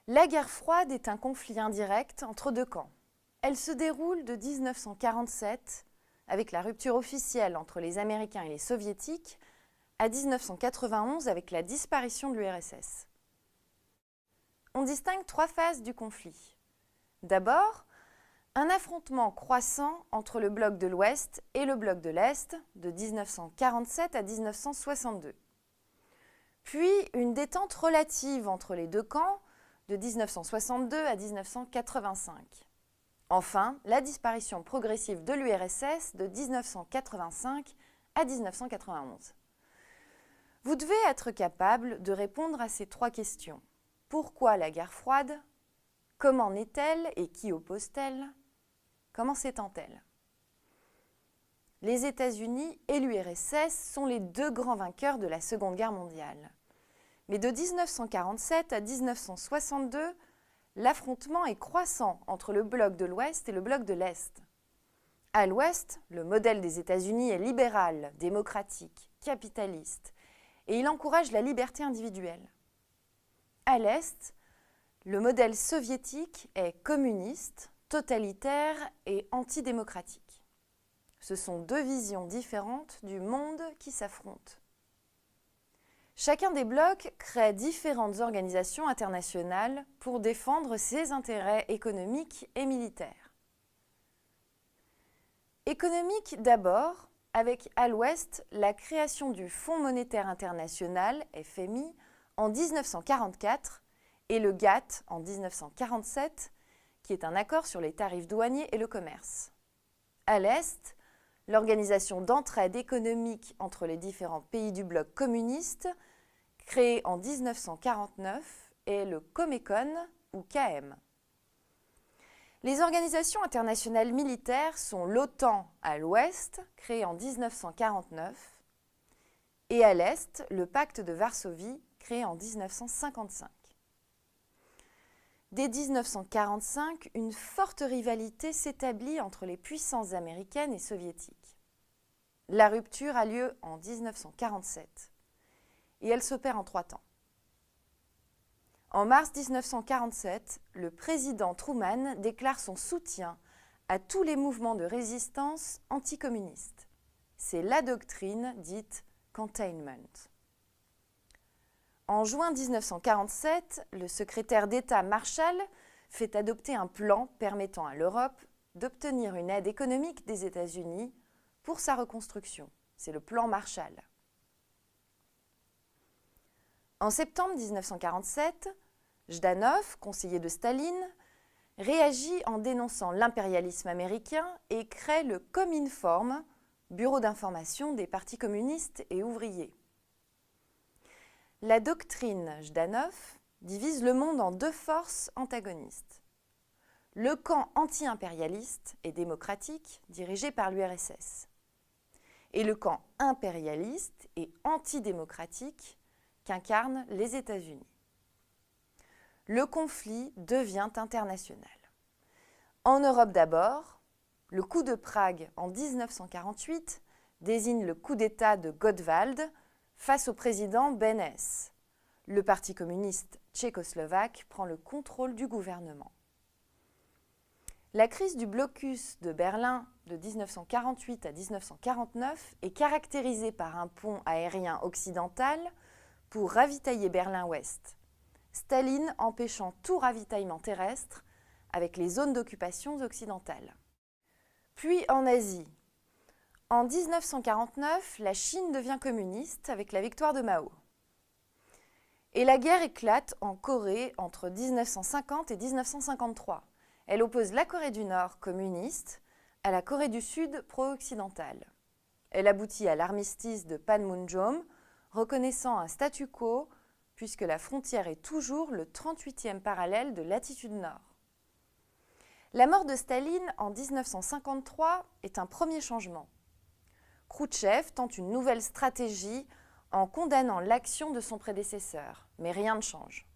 La guerre froide est un conflit indirect entre deux camps. Elle se déroule de 1947, avec la rupture officielle entre les Américains et les Soviétiques, à 1991 avec la disparition de l'URSS. On distingue trois phases du conflit. D'abord, un affrontement croissant entre le bloc de l'Ouest et le bloc de l'Est de 1947 à 1962. Puis une détente relative entre les deux camps de 1962 à 1985. Enfin, la disparition progressive de l'URSS de 1985 à 1991. Vous devez être capable de répondre à ces trois questions. Pourquoi la guerre froide? Comment naît-elle et qui oppose-t-elle? Comment s'étend-elle? Les États-Unis et l'URSS sont les deux grands vainqueurs de la Seconde Guerre mondiale. Mais de 1947 à 1962, l'affrontement est croissant entre le bloc de l'Ouest et le bloc de l'Est. À l'Ouest, le modèle des États-Unis est libéral, démocratique, capitaliste, et il encourage la liberté individuelle. À l'Est, le modèle soviétique est communiste, totalitaire et antidémocratique. Ce sont deux visions différentes du monde qui s'affrontent. Chacun des blocs crée différentes organisations internationales pour défendre ses intérêts économiques et militaires. Économique d'abord, avec à l'Ouest la création du Fonds monétaire international, FMI, en 1944 et le GATT en 1947, qui est un accord sur les tarifs douaniers et le commerce. À l'Est, l'Organisation d'entraide économique entre les différents pays du bloc communiste, créée en 1949, est le Comecon ou KM. Les organisations internationales militaires sont l'OTAN à l'Ouest, créée en 1949, et à l'Est, le Pacte de Varsovie, créé en 1955. Dès 1945, une forte rivalité s'établit entre les puissances américaines et soviétiques. La rupture a lieu en 1947 et elle s'opère en 3 temps. En mars 1947, le président Truman déclare son soutien à tous les mouvements de résistance anticommunistes. C'est la doctrine dite « containment ». En juin 1947, le secrétaire d'État Marshall fait adopter un plan permettant à l'Europe d'obtenir une aide économique des États-Unis pour sa reconstruction. C'est le plan Marshall. En septembre 1947, Jdanov, conseiller de Staline, réagit en dénonçant l'impérialisme américain et crée le Cominform, bureau d'information des partis communistes et ouvriers. La doctrine Jdanov divise le monde en deux forces antagonistes. Le camp anti-impérialiste et démocratique, dirigé par l'URSS, et le camp impérialiste et antidémocratique qu'incarnent les États-Unis. Le conflit devient international. En Europe d'abord, le coup de Prague en 1948 désigne le coup d'État de Godwald face au président Beneš. Le Parti communiste tchécoslovaque prend le contrôle du gouvernement. La crise du blocus de Berlin de 1948 à 1949 est caractérisée par un pont aérien occidental pour ravitailler Berlin-Ouest, Staline empêchant tout ravitaillement terrestre avec les zones d'occupation occidentales. Puis en Asie. En 1949, la Chine devient communiste avec la victoire de Mao. Et la guerre éclate en Corée entre 1950 et 1953. Elle oppose la Corée du Nord communiste à la Corée du Sud pro-occidentale. Elle aboutit à l'armistice de Panmunjom, reconnaissant un statu quo puisque la frontière est toujours le 38e parallèle de latitude nord. La mort de Staline en 1953 est un premier changement. Khrouchtchev tente une nouvelle stratégie en condamnant l'action de son prédécesseur, mais rien ne change.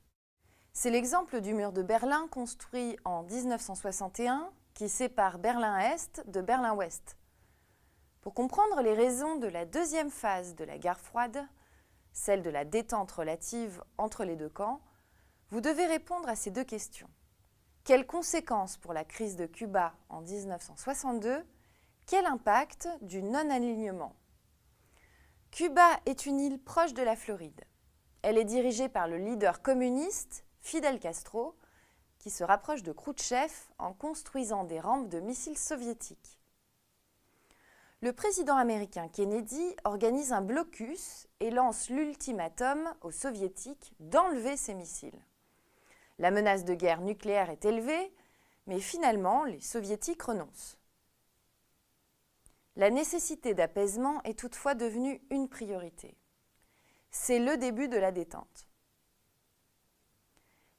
C'est l'exemple du mur de Berlin construit en 1961 qui sépare Berlin-Est de Berlin-Ouest. Pour comprendre les raisons de la deuxième phase de la guerre froide, celle de la détente relative entre les deux camps, Vous devez répondre à ces deux questions. Quelles conséquences pour la crise de Cuba en 1962? Quel impact du non-alignement? Cuba est une île proche de la Floride. Elle est dirigée par le leader communiste Fidel Castro, qui se rapproche de Khrouchtchev en construisant des rampes de missiles soviétiques. Le président américain Kennedy organise un blocus et lance l'ultimatum aux soviétiques d'enlever ces missiles. La menace de guerre nucléaire est élevée, mais finalement, les soviétiques renoncent. La nécessité d'apaisement est toutefois devenue une priorité. C'est le début de la détente.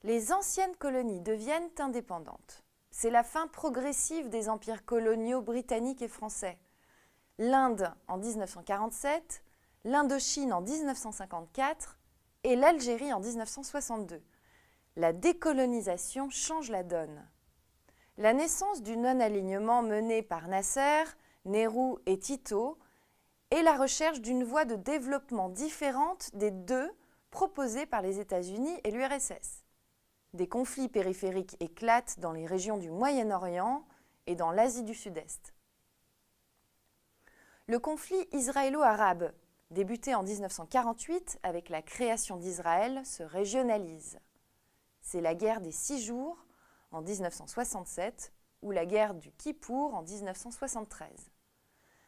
Les anciennes colonies deviennent indépendantes. C'est la fin progressive des empires coloniaux britanniques et français. L'Inde en 1947, l'Indochine en 1954 et l'Algérie en 1962. La décolonisation change la donne. La naissance du non-alignement mené par Nasser, Nehru et Tito est la recherche d'une voie de développement différente des deux proposées par les États-Unis et l'URSS. Des conflits périphériques éclatent dans les régions du Moyen-Orient et dans l'Asie du Sud-Est. Le conflit israélo-arabe, débuté en 1948 avec la création d'Israël, se régionalise. C'est la guerre des 6 jours en 1967 ou la guerre du Kippour en 1973.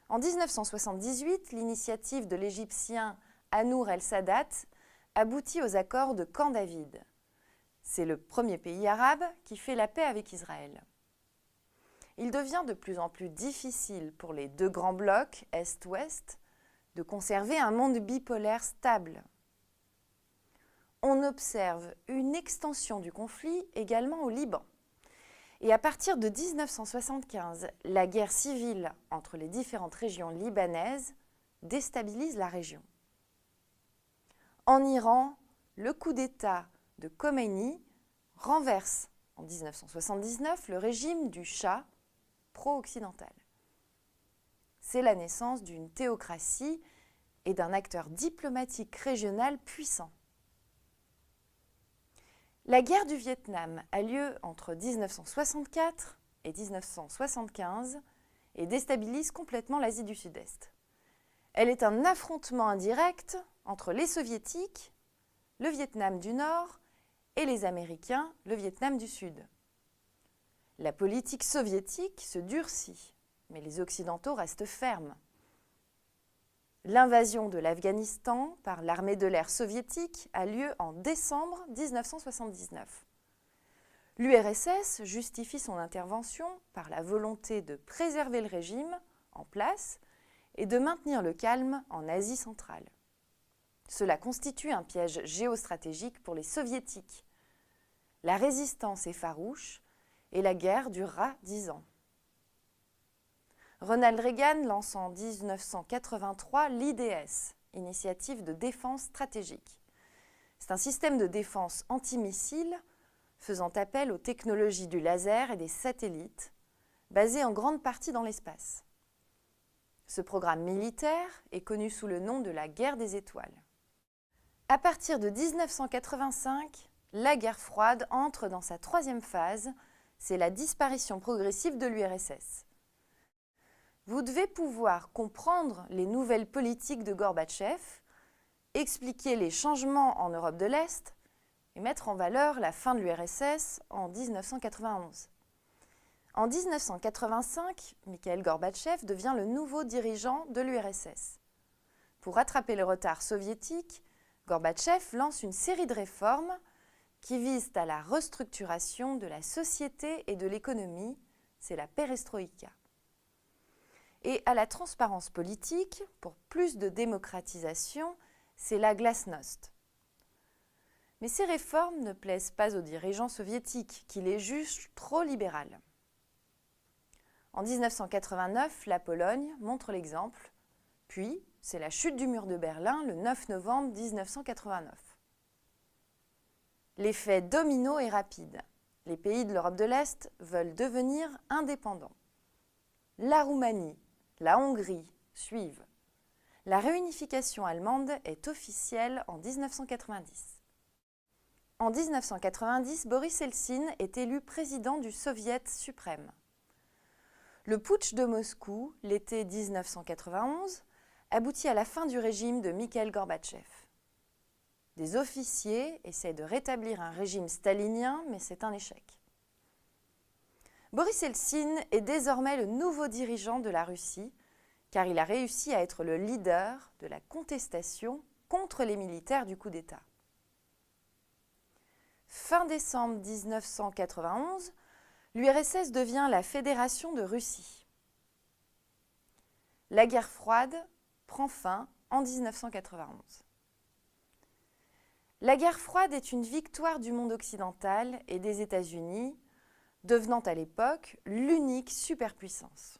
En 1978, l'initiative de l'Égyptien Annour el-Sadat aboutit aux accords de Camp David. C'est le premier pays arabe qui fait la paix avec Israël. Il devient de plus en plus difficile pour les deux grands blocs, Est-Ouest, de conserver un monde bipolaire stable. On observe une extension du conflit également au Liban. Et à partir de 1975, la guerre civile entre les différentes régions libanaises déstabilise la région. En Iran, le coup d'État de Khomeini renverse en 1979 le régime du Shah pro-occidental. C'est la naissance d'une théocratie et d'un acteur diplomatique régional puissant. La guerre du Vietnam a lieu entre 1964 et 1975 et déstabilise complètement l'Asie du Sud-Est. Elle est un affrontement indirect entre les Soviétiques, le Vietnam du Nord et les Américains, le Vietnam du Sud. La politique soviétique se durcit, mais les Occidentaux restent fermes. L'invasion de l'Afghanistan par l'armée de l'air soviétique a lieu en décembre 1979. L'URSS justifie son intervention par la volonté de préserver le régime en place et de maintenir le calme en Asie centrale. Cela constitue un piège géostratégique pour les soviétiques. La résistance est farouche et la guerre durera 10 ans. Ronald Reagan lance en 1983 l'IDS, Initiative de défense stratégique. C'est un système de défense antimissile faisant appel aux technologies du laser et des satellites, basé en grande partie dans l'espace. Ce programme militaire est connu sous le nom de la guerre des étoiles. À partir de 1985, la guerre froide entre dans sa troisième phase, c'est la disparition progressive de l'URSS. Vous devez pouvoir comprendre les nouvelles politiques de Gorbatchev, expliquer les changements en Europe de l'Est et mettre en valeur la fin de l'URSS en 1991. En 1985, Mikhaïl Gorbatchev devient le nouveau dirigeant de l'URSS. Pour rattraper le retard soviétique, Gorbatchev lance une série de réformes qui visent à la restructuration de la société et de l'économie, c'est la perestroïka. Et à la transparence politique, pour plus de démocratisation, c'est la glasnost. Mais ces réformes ne plaisent pas aux dirigeants soviétiques, qui les jugent trop libérales. En 1989, la Pologne montre l'exemple, puis c'est la chute du mur de Berlin le 9 novembre 1989. L'effet domino est rapide. Les pays de l'Europe de l'Est veulent devenir indépendants. La Roumanie, la Hongrie suivent. La réunification allemande est officielle en 1990. En 1990, Boris Eltsine est élu président du Soviet suprême. Le putsch de Moscou, l'été 1991, aboutit à la fin du régime de Mikhaïl Gorbatchev. Des officiers essaient de rétablir un régime stalinien, mais c'est un échec. Boris Eltsine est désormais le nouveau dirigeant de la Russie, car il a réussi à être le leader de la contestation contre les militaires du coup d'État. Fin décembre 1991, l'URSS devient la Fédération de Russie. La guerre froide prend fin en 1991. La guerre froide est une victoire du monde occidental et des États-Unis, devenant à l'époque l'unique superpuissance.